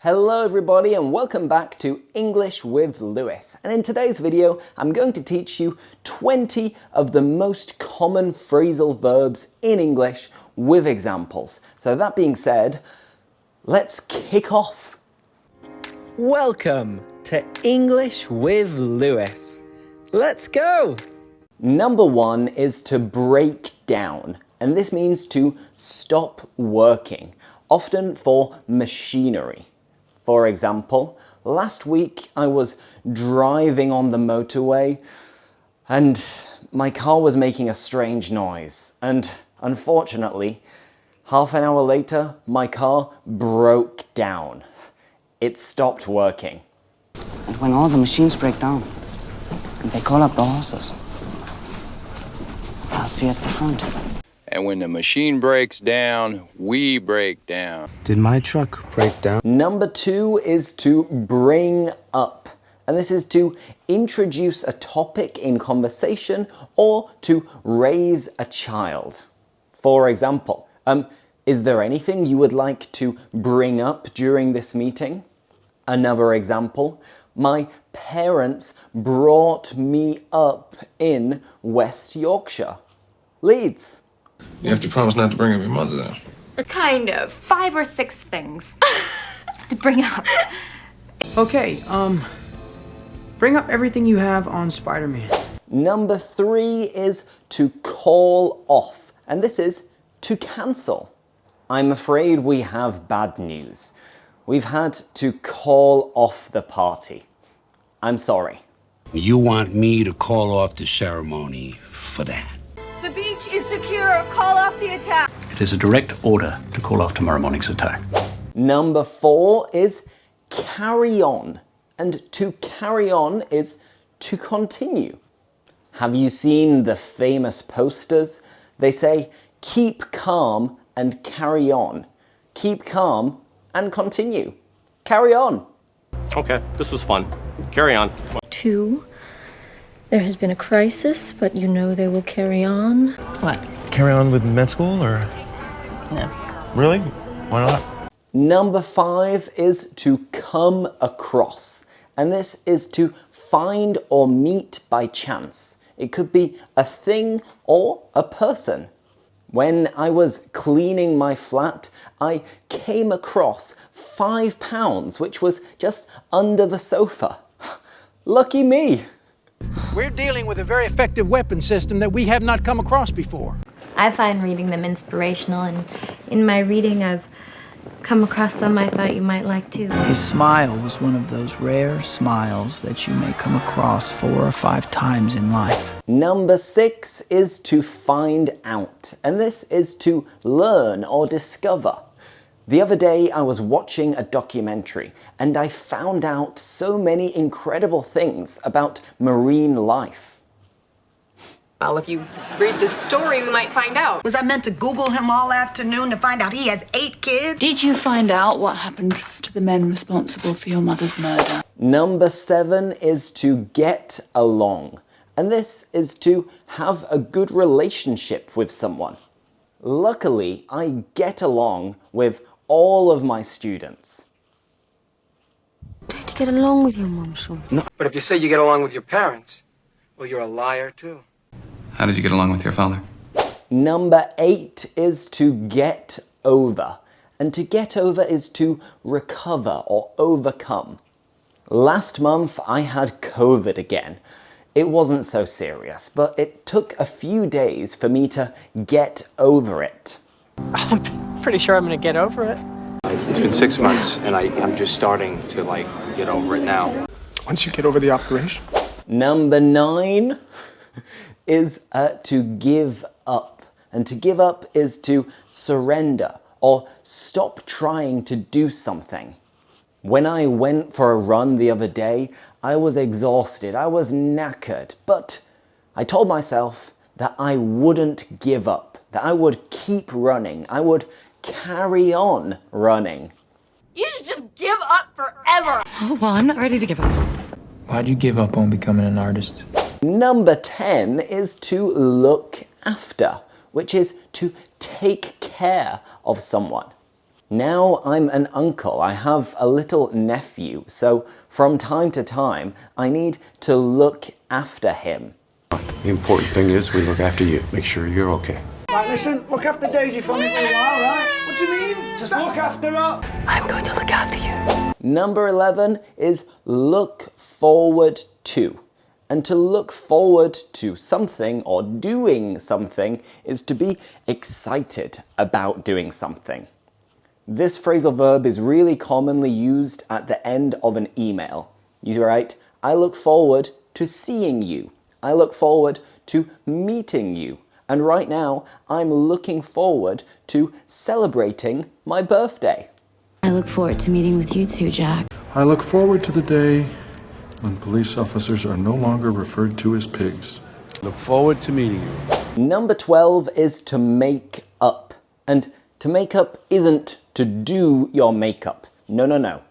Hello everybody and welcome back to English with Lewis. And in today's video, I'm going to teach you 20 of the most common phrasal verbs in English with examples. So that being said, let's kick off. Welcome to English with Lewis. Let's go! Number one is to break down, and this means to stop working, often for machinery. For example, last week I was driving on the motorway and my car was making a strange noise, and unfortunately, half an hour later, my car broke down. It stopped working. And when all the machines break down, they call up the horses. I'll see at the front. And when the machine breaks down, we break down. Did my truck break down? Number two is to bring up. And this is to introduce a topic in conversation or to raise a child. For example, is there anything you would like to bring up during this meeting? Another example, my parents brought me up in West Yorkshire. Leeds. You have to promise not to bring up your mother, though. Kind of. 5 or 6 things to bring up. Okay, bring up everything you have on Spider-Man. Number three is to call off, and this is to cancel. I'm afraid we have bad news. We've had to call off the party. I'm sorry. You want me to call off the ceremony for that? The beach is secure. Call off the attack. It is a direct order to call off tomorrow morning's attack. Number four is carry on. And to carry on is to continue. Have you seen the famous posters? They say, keep calm and carry on. Keep calm and continue. Carry on. Okay, this was fun. Carry on. 2. There has been a crisis, but you know they will carry on. What? Carry on with med school or? No. Really? Why not? Number five is to come across. And this is to find or meet by chance. It could be a thing or a person. When I was cleaning my flat, I came across £5, which was just under the sofa. Lucky me. We're dealing with a very effective weapon system that we have not come across before. I find reading them inspirational, and in my reading I've come across some I thought you might like too. His smile was one of those rare smiles that you may come across 4 or 5 times in life. Number six is to find out, and this is to learn or discover. The other day I was watching a documentary and I found out so many incredible things about marine life. Well, if you read the story, we might find out. Was I meant to Google him all afternoon to find out he has 8 kids? Did you find out what happened to the men responsible for your mother's murder? Number seven is to get along, and this is to have a good relationship with someone. Luckily, I get along with all of my students. Don't you get along with your mum, Sean? No. But if you say you get along with your parents, well, you're a liar, too. How did you get along with your father? Number eight is to get over. And to get over is to recover or overcome. Last month, I had COVID again. It wasn't so serious, but it took a few days for me to get over it. I'm pretty sure I'm gonna get over it. It's been 6 months, and I'm just starting to, get over it now. Once you get over the operation. Number nine is to give up. And to give up is to surrender or stop trying to do something. When I went for a run the other day, I was exhausted, I was knackered, but I told myself that I wouldn't give up, that I would keep running, I would carry on running. You should just give up forever. Oh, well, I'm not ready to give up. Why'd you give up on becoming an artist? Number 10 is to look after, which is to take care of someone. Now I'm an uncle. I have a little nephew, so from time to time I need to look after him. The important thing is we look after you. Make sure you're okay. Right, listen, look after Daisy for me for a while, right? What do you mean? Just look after her. I'm going to look after you. Number 11 is look forward to. And to look forward to something or doing something is to be excited about doing something. This phrasal verb is really commonly used at the end of an email. You write, I look forward to seeing you. I look forward to meeting you. And right now, I'm looking forward to celebrating my birthday. I look forward to meeting with you too, Jack. I look forward to the day when police officers are no longer referred to as pigs. Look forward to meeting you. Number 12 is to make up. And to make up isn't to do your makeup. No, no, no.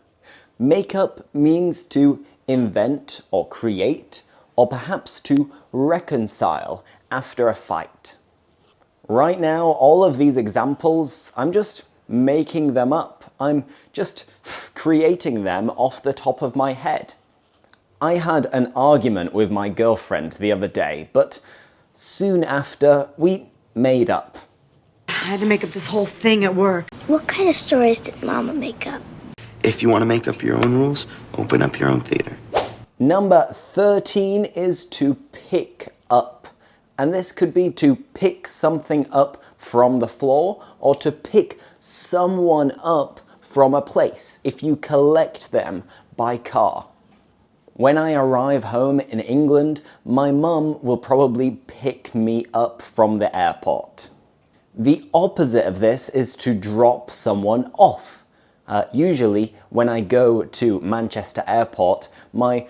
Makeup means to invent or create, or perhaps to reconcile after a fight. Right now, all of these examples, I'm just making them up. I'm just creating them off the top of my head. I had an argument with my girlfriend the other day, but soon after, we made up. I had to make up this whole thing at work. What kind of stories did Mama make up? If you want to make up your own rules, open up your own theater. Number 13 is to pick up. And this could be to pick something up from the floor or to pick someone up from a place if you collect them by car. When I arrive home in England, my mum will probably pick me up from the airport. The opposite of this is to drop someone off. Usually, when I go to Manchester Airport, my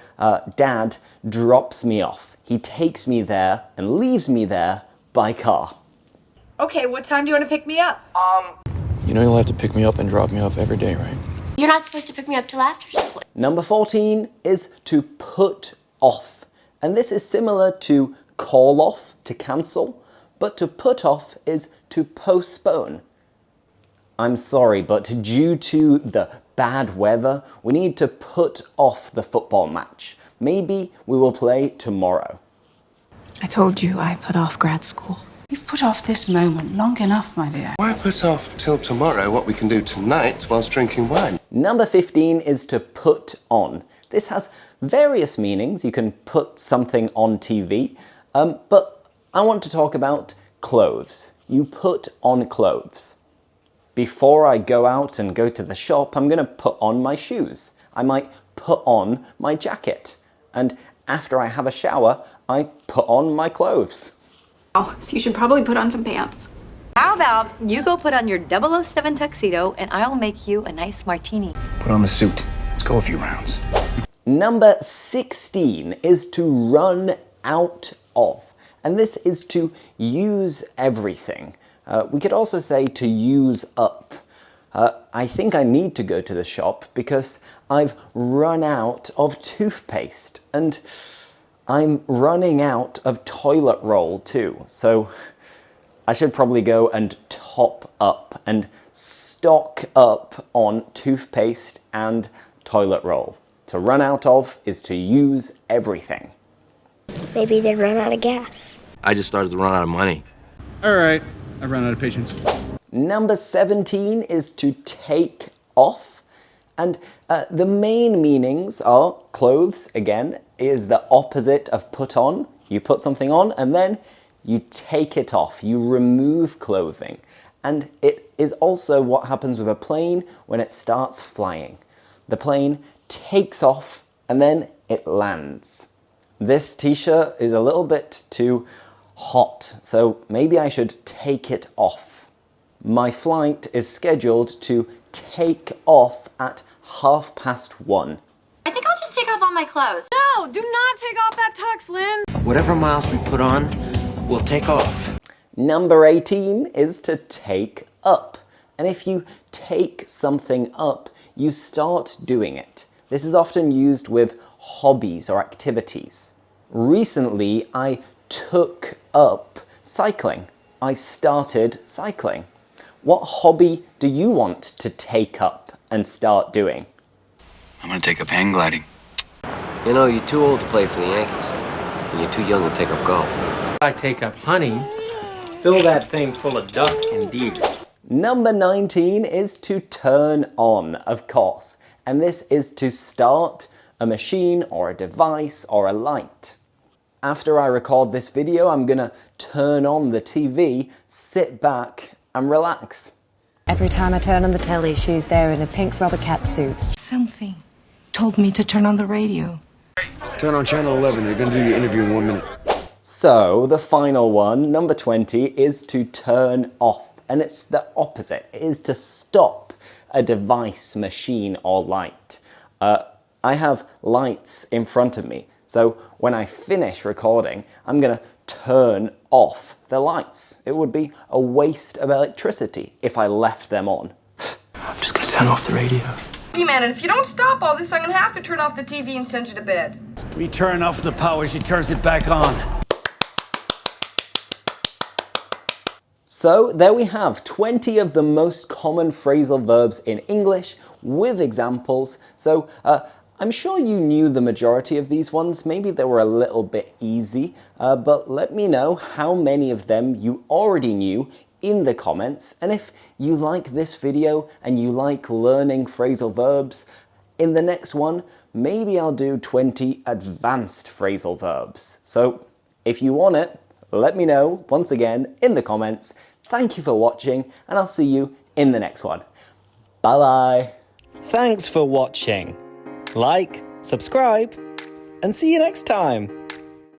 dad drops me off. He takes me there and leaves me there by car. Okay, what time do you want to pick me up? You know you'll have to pick me up and drop me off every day, right? You're not supposed to pick me up till after school. Number 14 is to put off. And this is similar to call off, to cancel, but to put off is to postpone. I'm sorry, but due to the bad weather, we need to put off the football match. Maybe we will play tomorrow. I told you I put off grad school. You've put off this moment long enough, my dear. Why put off till tomorrow what we can do tonight whilst drinking wine? Number 15 is to put on. This has various meanings. You can put something on TV, but I want to talk about clothes. You put on clothes. Before I go out and go to the shop, I'm going to put on my shoes. I might put on my jacket. And after I have a shower, I put on my clothes. Oh, so you should probably put on some pants. How about you go put on your 007 tuxedo and I'll make you a nice martini. Put on the suit. Let's go a few rounds. Number 16 is to run out of. And this is to use everything. We could also say to use up. I think I need to go to the shop because I've run out of toothpaste and I'm running out of toilet roll too. So I should probably go and top up and stock up on toothpaste and toilet roll. To run out of is to use everything. Maybe they ran out of gas. I just started to run out of money. All right, I ran out of patience. Number 17 is to take off. And the main meanings are clothes, again, is the opposite of put on. You put something on and then you take it off. You remove clothing. And it is also what happens with a plane when it starts flying. The plane takes off and then it lands. This t-shirt is a little bit too hot, so maybe I should take it off. My flight is scheduled to take off at 1:30. I think I'll just take off all my clothes. No, do not take off that tux, Lynn. Whatever miles we put on, we'll take off. Number 18 is to take up. And if you take something up, you start doing it. This is often used with hobbies or activities. Recently, I took up cycling. I started cycling. What hobby do you want to take up and start doing? I'm gonna take up hang gliding. You know, you're too old to play for the Yankees, and you're too young to take up golf. I take up hunting. Fill that thing full of duck and deer. Number 19 is to turn on, of course. And this is to start a machine or a device or a light. After I record this video, I'm gonna turn on the TV, sit back and relax. Every time I turn on the telly, she's there in a pink rubber catsuit. Something told me to turn on the radio. Turn on channel 11. They're going to do your interview in 1 minute. So the final one, number 20, is to turn off. And it's the opposite. It is to stop a device, machine, or light. I have lights in front of me. So when I finish recording, I'm gonna turn off the lights. It would be a waste of electricity if I left them on. I'm just gonna turn off the radio. Hey man, and if you don't stop all this, I'm gonna have to turn off the TV and send you to bed. We turn off the power, she turns it back on. So there we have 20 of the most common phrasal verbs in English with examples. So I'm sure you knew the majority of these ones. Maybe they were a little bit easy, but let me know how many of them you already knew in the comments. And if you like this video and you like learning phrasal verbs, in the next one, maybe I'll do 20 advanced phrasal verbs. So if you want it, let me know once again in the comments. Thank you for watching, and I'll see you in the next one. Bye-bye. Thanks for watching. Like, subscribe, and see you next time.